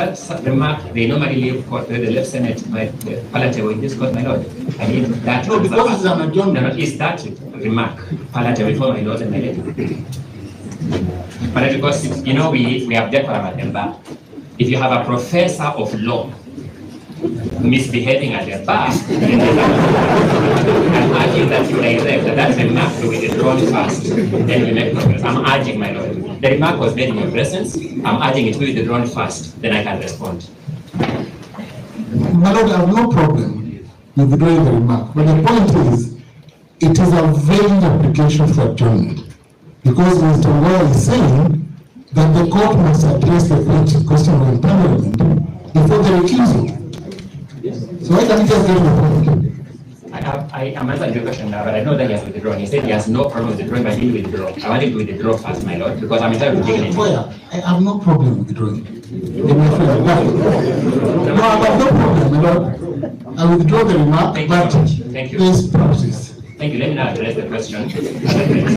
that remark, they normally leave court, the left Senate, palatable in this court, my lord. I need that. No, because it's an adjournment. No, is that remark palatable for my lord and my lady? But because, you know, we have decorum at the bar. If you have a professor of law misbehaving at the bar, I'm urging that you direct that remark to be withdrawn first, then we make progress. I'm urging, my lord. The remark was made in your presence. I'm urging it to be withdrawn first, then I can respond. My lord, I have no problem with withdrawing the remark, but the point is, it is a vague application for adjournment. Because Mr. Ngachagua is saying that the court must address the question of empowerment before the recusal. So why can't he just get the point? I am answering your question now, but I know that he has withdrawn. He said he has no problem with withdrawing, but he will withdraw. I want him to withdraw first, my lord, because I'm entitled to take it. I have no problem with withdrawing. No, I have no problem, my lord. I withdraw the remark, but Thank you. there is process. Thank you. Let me now address the question.